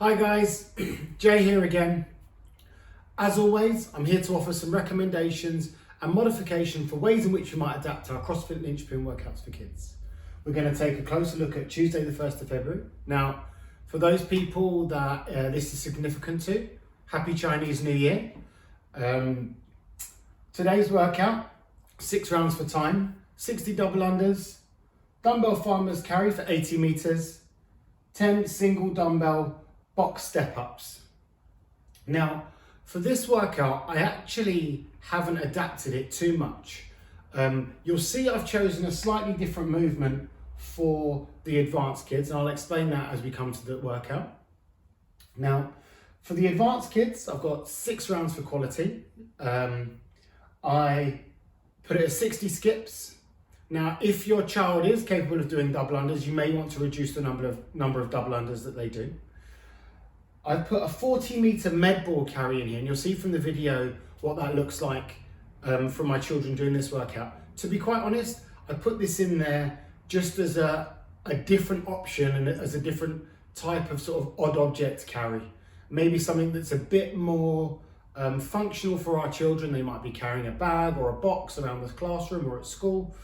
Hi guys, Jay here again. As always, I'm here to offer some recommendations and modification for ways in which you might adapt our CrossFit linchpin workouts for kids. We're going to take a closer look at Tuesday the 1st of February. Now, for those people that this is significant to, Happy Chinese New Year. Today's workout, 6 rounds for time, 60 double unders, dumbbell farmer's carry for 80 meters, 10 single dumbbell box step-ups. Now, for this workout, I actually haven't adapted it too much. You'll see I've chosen a slightly different movement for the advanced kids, and I'll explain that as we come to the workout. Now, for the advanced kids, I've got 6 rounds for quality. I put it at 60 skips. Now, if your child is capable of doing double unders, you may want to reduce the number of double unders that they do. I've put a 40-meter MEDBALL carry in here, and you'll see from the video what that looks like for my children doing this workout. To be quite honest, I put this in there just as a different option and as a different type of sort of odd object carry. Maybe something that's a bit more functional for our children. They might be carrying a bag or a box around the classroom or at school.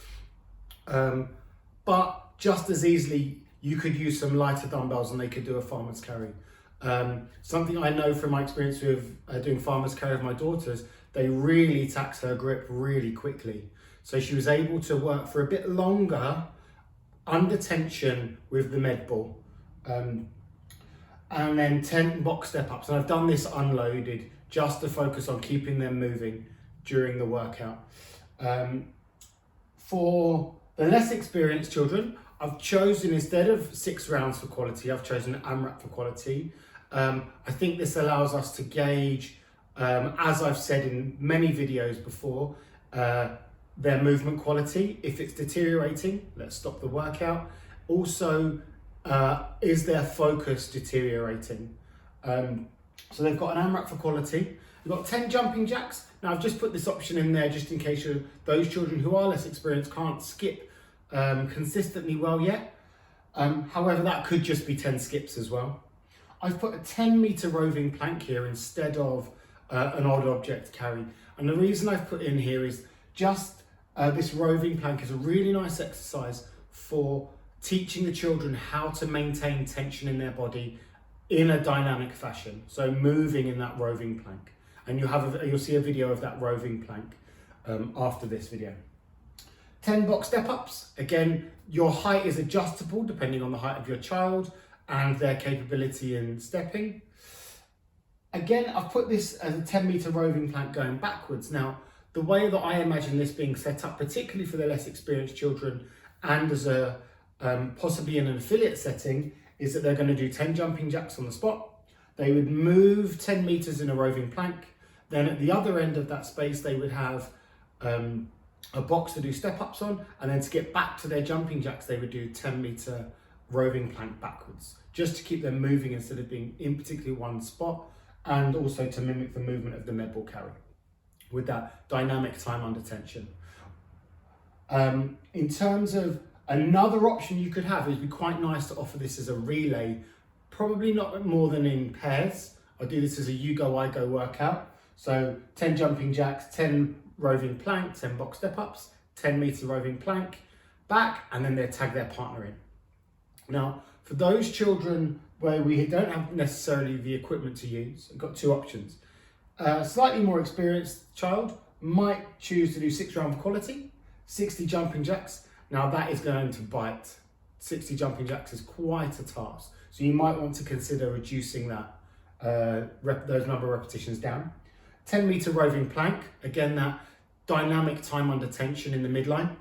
But just as easily, you could use some lighter dumbbells and they could do a farmer's carry. Something I know from my experience with doing farmer's carry with my daughters, they really tax her grip really quickly. So she was able to work for a bit longer under tension with the MEDBALL. And then 10 box step-ups. And I've done this unloaded just to focus on keeping them moving during the workout. For the less experienced children, I've chosen, instead of 6 rounds for quality, I've chosen AMRAP for quality. I think this allows us to gauge, as I've said in many videos before, their movement quality. If it's deteriorating, let's stop the workout. Also, is their focus deteriorating? So they've got an AMRAP for quality. They've got 10 jumping jacks. Now I've just put this option in there just in case those children who are less experienced can't skip consistently well yet. However, that could just be 10 skips as well. I've put a 10-meter roving plank here instead of an odd object carry. And the reason I've put in here is just this roving plank is a really nice exercise for teaching the children how to maintain tension in their body in a dynamic fashion. So moving in that roving plank. And you'll see a video of that roving plank after this video. 10 box step-ups. Again, your height is adjustable depending on the height of your child and their capability in stepping. Again, I've put this as a 10-meter roving plank going backwards. Now, the way that I imagine this being set up, particularly for the less experienced children and as a possibly in an affiliate setting, is that they're going to do 10 jumping jacks on the spot. They would move 10 meters in a roving plank. Then at the other end of that space, they would have a box to do step-ups on, and then to get back to their jumping jacks, they would do 10-meter roving plank backwards, just to keep them moving instead of being in particularly one spot, and also to mimic the movement of the MEDBALL carry with that dynamic time under tension. In terms of another option you could have, it'd be quite nice to offer this as a relay, probably not more than in pairs. I do this as a you go, I go workout. So 10 jumping jacks, 10 roving plank, 10 box step-ups, 10-meter roving plank, back, and then they tag their partner in. Now, for those children where we don't have necessarily the equipment to use, I've got 2 options. A slightly more experienced child might choose to do 6 round quality, 60 jumping jacks. Now that is going to bite. 60 jumping jacks is quite a task. So you might want to consider reducing that those number of repetitions down. 10-meter roving plank, again that dynamic time under tension in the midline.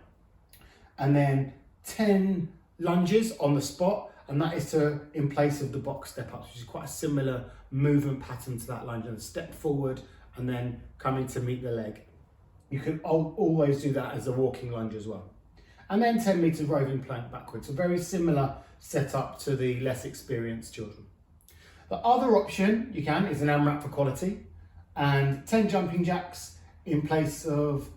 And then 10 lunges on the spot, and that is in place of the box step-ups, which is quite a similar movement pattern to that lunge, and step forward and then coming to meet the leg. You can always do that as a walking lunge as well. And then 10-meter roving plank backwards, a very similar setup to the less experienced children. The other option you can is an AMRAP for quality, and 10 jumping jacks in place of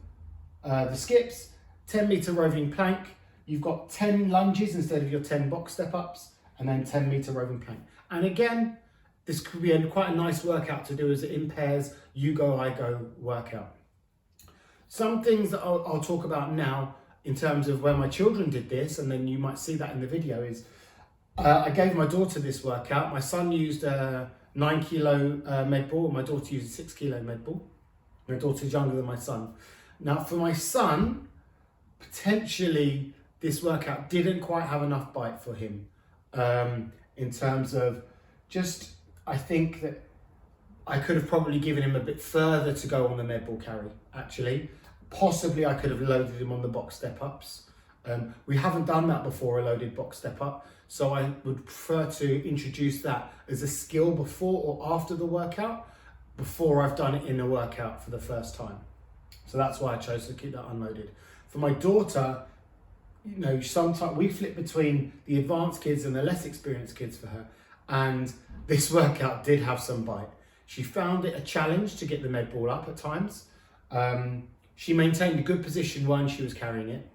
the skips, 10-meter roving plank. You've got 10 lunges instead of your 10 box step-ups, and then 10-meter roving plank. And again, this could be quite a nice workout to do as it in pairs, you go, I go workout. Some things that I'll talk about now in terms of where my children did this, and then you might see that in the video, is I gave my daughter this workout. My son used a 9 kilo med ball, and my daughter used a 6 kilo med ball. My daughter's younger than my son. Now for my son, potentially this workout didn't quite have enough bite for him in terms of just, I think that I could have probably given him a bit further to go on the med ball carry, actually. Possibly I could have loaded him on the box step ups. We haven't done that before, a loaded box step up. So I would prefer to introduce that as a skill before or after the workout, before I've done it in a workout for the first time. So that's why I chose to keep that unloaded. For my daughter, you know, sometimes we flip between the advanced kids and the less experienced kids for her. And this workout did have some bite. She found it a challenge to get the med ball up at times. She maintained a good position when she was carrying it.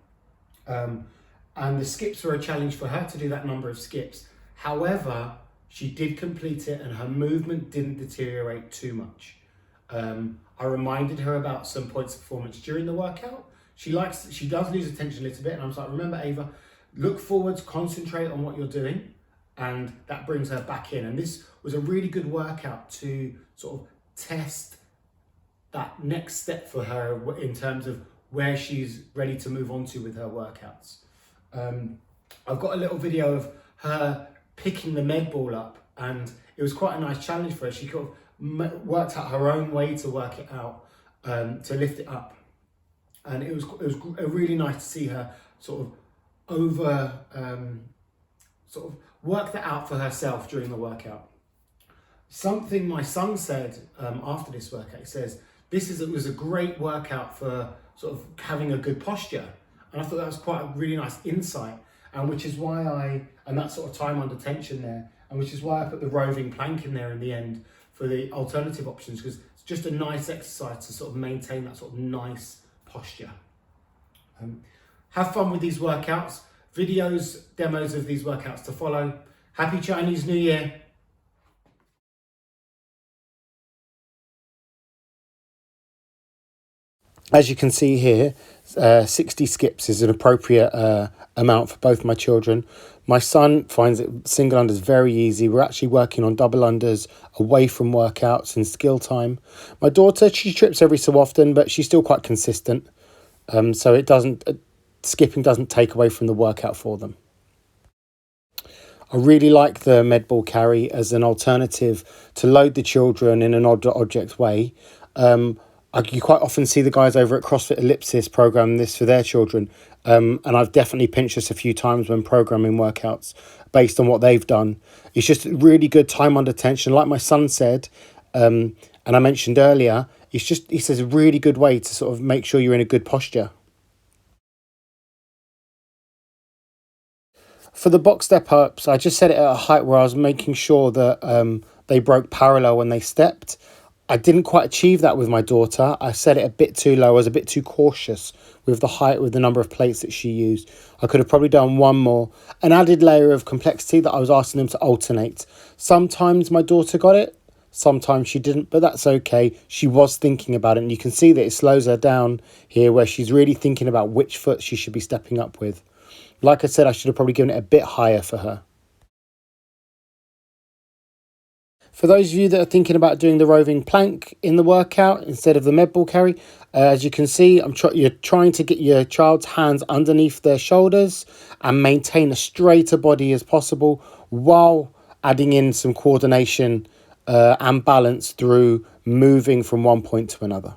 And the skips were a challenge for her to do that number of skips. However, she did complete it and her movement didn't deteriorate too much. I reminded her about some points of performance during the workout. She does lose attention a little bit, and I was like, remember Ava, look forwards, concentrate on what you're doing, and that brings her back in. And this was a really good workout to sort of test that next step for her in terms of where she's ready to move on to with her workouts. I've got a little video of her picking the med ball up, and it was quite a nice challenge for her. She kind of worked out her own way to work it out, to lift it up. And it was really nice to see her sort of work that out for herself during the workout. Something my son said after this workout, he says, it was a great workout for sort of having a good posture. And I thought that was quite a really nice insight, and which is why and that sort of time under tension there, and which is why I put the roving plank in there in the end for the alternative options, because it's just a nice exercise to sort of maintain that sort of nice posture. Have fun with these workouts. Videos, demos of these workouts to follow. Happy Chinese New Year. As you can see here, 60 skips is an appropriate amount for both my children. My son finds it single unders very easy. We're actually working on double unders away from workouts and skill time. My daughter, she trips every so often, but she's still quite consistent. So skipping doesn't take away from the workout for them. I really like the med ball carry as an alternative to load the children in an odd object way. You quite often see the guys over at CrossFit Ellipsis program this for their children. And I've definitely pinched this a few times when programming workouts based on what they've done. It's just really good time under tension. Like my son said, and I mentioned earlier, it's a really good way to sort of make sure you're in a good posture. For the box step ups, I just set it at a height where I was making sure that they broke parallel when they stepped. I didn't quite achieve that with my daughter. I set it a bit too low. I was a bit too cautious with the height, with the number of plates that she used. I could have probably done one more. An added layer of complexity that I was asking them to alternate. Sometimes my daughter got it, sometimes she didn't, but that's okay. She was thinking about it, and you can see that it slows her down here where she's really thinking about which foot she should be stepping up with. Like I said, I should have probably given it a bit higher for her. For those of you that are thinking about doing the roving plank in the workout instead of the med ball carry, as you can see, you're trying to get your child's hands underneath their shoulders and maintain a straighter body as possible while adding in some coordination and balance through moving from one point to another.